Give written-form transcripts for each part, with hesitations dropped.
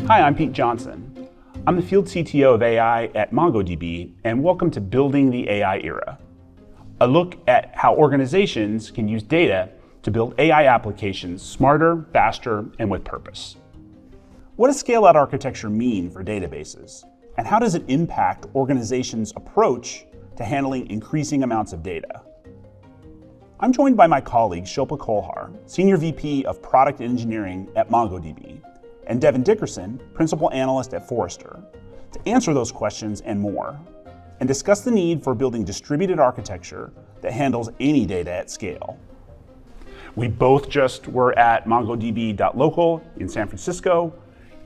Hi, I'm Pete Johnson. I'm the field CTO of AI at MongoDB, and welcome to Building the AI Era, a look at how organizations can use data to build AI applications smarter, faster, and with purpose. What does scale-out architecture mean for databases? And how does it impact organizations' approach to handling increasing amounts of data? I'm joined by my colleague, Shilpa Kolhar, Senior VP of Product Engineering at MongoDB, and Devin Dickerson, Principal Analyst at Forrester, to answer those questions and more, and discuss the need for building distributed architecture that handles any data at scale. We both just were at MongoDB.local in San Francisco,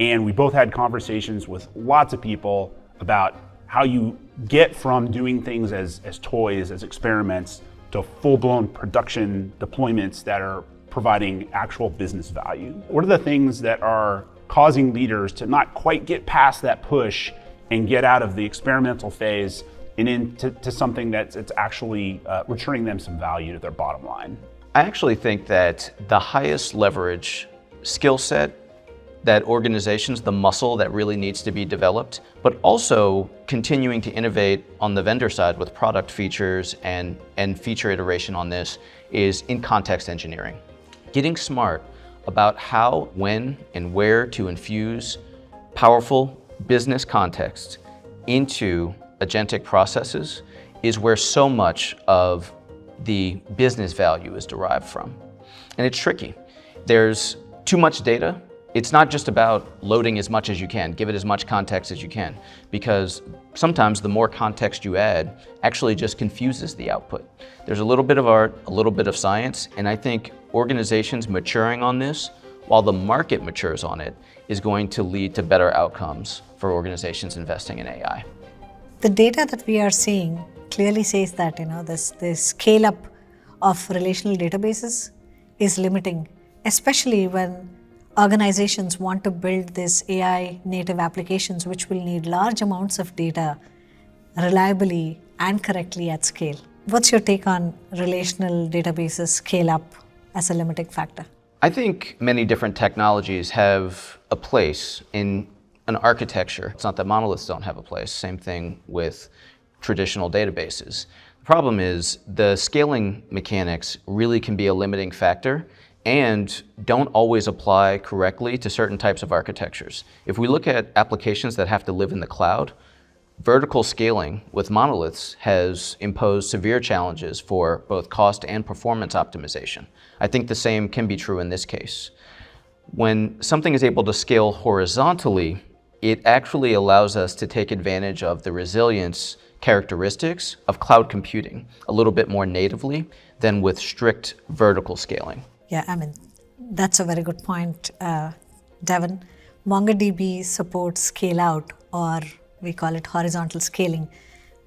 and we both had conversations with lots of people about how you get from doing things as toys, as experiments, to full-blown production deployments that are providing actual business value. What are the things that are causing leaders to not quite get past that push and get out of the experimental phase and into something that's actually returning them some value to their bottom line? I actually think that the highest leverage skill set that organizations, the muscle that really needs to be developed, but also continuing to innovate on the vendor side with product features and feature iteration on this, is in context engineering. Getting smart about how, when, and where to infuse powerful business context into agentic processes is where so much of the business value is derived from. And it's tricky. There's too much data. It's not just about loading as much as you can, give it as much context as you can, because sometimes the more context you add actually just confuses the output. There's a little bit of art, a little bit of science, and I think organizations maturing on this, while the market matures on it, is going to lead to better outcomes for organizations investing in AI. The data that we are seeing clearly says that this scale up of relational databases is limiting, especially when organizations want to build this AI native applications which will need large amounts of data reliably and correctly at scale. What's your take on relational databases scale up as a limiting factor? I think many different technologies have a place in an architecture. It's not that monoliths don't have a place. Same thing with traditional databases. The problem is the scaling mechanics really can be a limiting factor and don't always apply correctly to certain types of architectures. If we look at applications that have to live in the cloud, vertical scaling with monoliths has imposed severe challenges for both cost and performance optimization. I think the same can be true in this case. When something is able to scale horizontally, it actually allows us to take advantage of the resilience characteristics of cloud computing a little bit more natively than with strict vertical scaling. Yeah, that's a very good point, Devin. MongoDB supports scale out, or we call it horizontal scaling.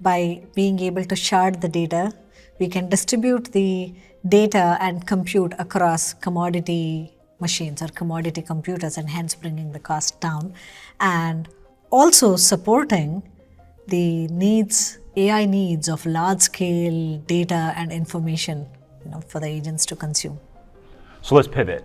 By being able to shard the data, we can distribute the data and compute across commodity machines or commodity computers, and hence bringing the cost down, and also supporting the AI needs of large scale data and information for the agents to consume. So let's pivot.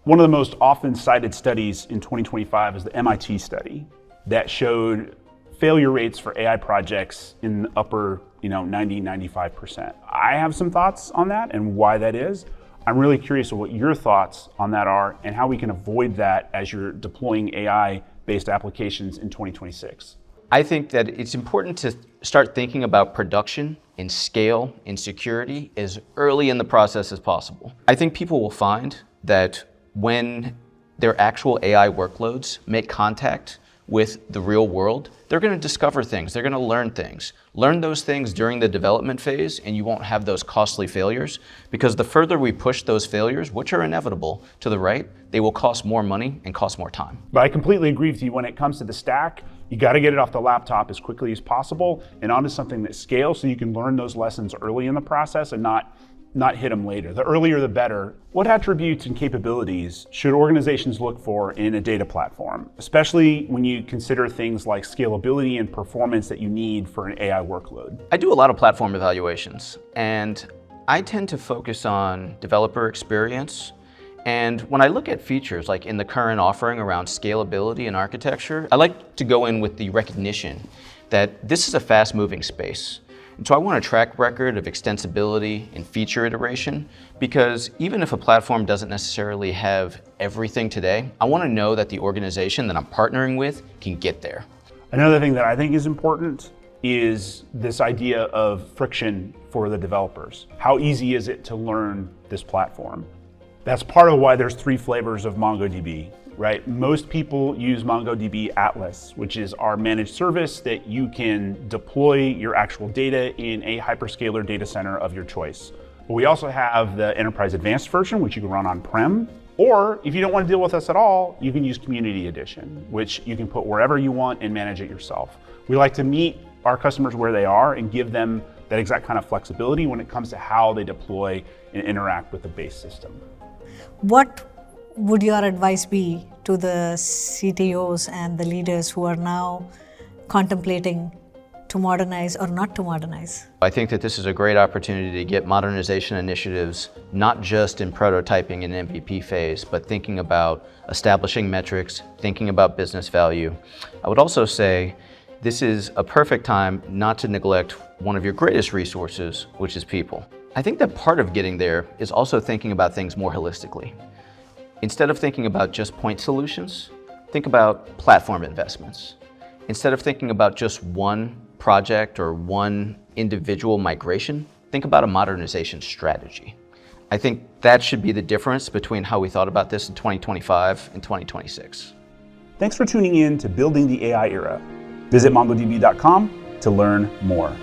One of the most often cited studies in 2025 is the MIT study that showed failure rates for AI projects in the upper 90-95%. I have some thoughts on that and why that is. I'm really curious of what your thoughts on that are and how we can avoid that as you're deploying AI-based applications in 2026. I think that it's important to start thinking about production and scale and security as early in the process as possible. I think people will find that when their actual AI workloads make contact with the real world, they're going to discover things, they're going to learn things. Learn those things during the development phase and you won't have those costly failures, because the further we push those failures, which are inevitable, to the right, they will cost more money and cost more time. But I completely agree with you when it comes to the stack. You got to get it off the laptop as quickly as possible and onto something that scales so you can learn those lessons early in the process and not hit them later. The earlier the better. What attributes and capabilities should organizations look for in a data platform, especially when you consider things like scalability and performance that you need for an AI workload? I do a lot of platform evaluations, and I tend to focus on developer experience And when I look at features like in the current offering around scalability and architecture, I like to go in with the recognition that this is a fast-moving space. And so I want a track record of extensibility and feature iteration, because even if a platform doesn't necessarily have everything today, I want to know that the organization that I'm partnering with can get there. Another thing that I think is important is this idea of friction for the developers. How easy is it to learn this platform? That's part of why there's 3 flavors of MongoDB, right? Most people use MongoDB Atlas, which is our managed service that you can deploy your actual data in a hyperscaler data center of your choice. But we also have the Enterprise Advanced version, which you can run on-prem. Or if you don't want to deal with us at all, you can use Community Edition, which you can put wherever you want and manage it yourself. We like to meet our customers where they are and give them that exact kind of flexibility when it comes to how they deploy and interact with the base system. What would your advice be to the CTOs and the leaders who are now contemplating to modernize or not to modernize? I think that this is a great opportunity to get modernization initiatives, not just in prototyping and MVP phase, but thinking about establishing metrics, thinking about business value. I would also say this is a perfect time not to neglect one of your greatest resources, which is people. I think that part of getting there is also thinking about things more holistically. Instead of thinking about just point solutions, think about platform investments. Instead of thinking about just one project or one individual migration, think about a modernization strategy. I think that should be the difference between how we thought about this in 2025 and 2026. Thanks for tuning in to Building the AI Era. Visit MongoDB.com to learn more.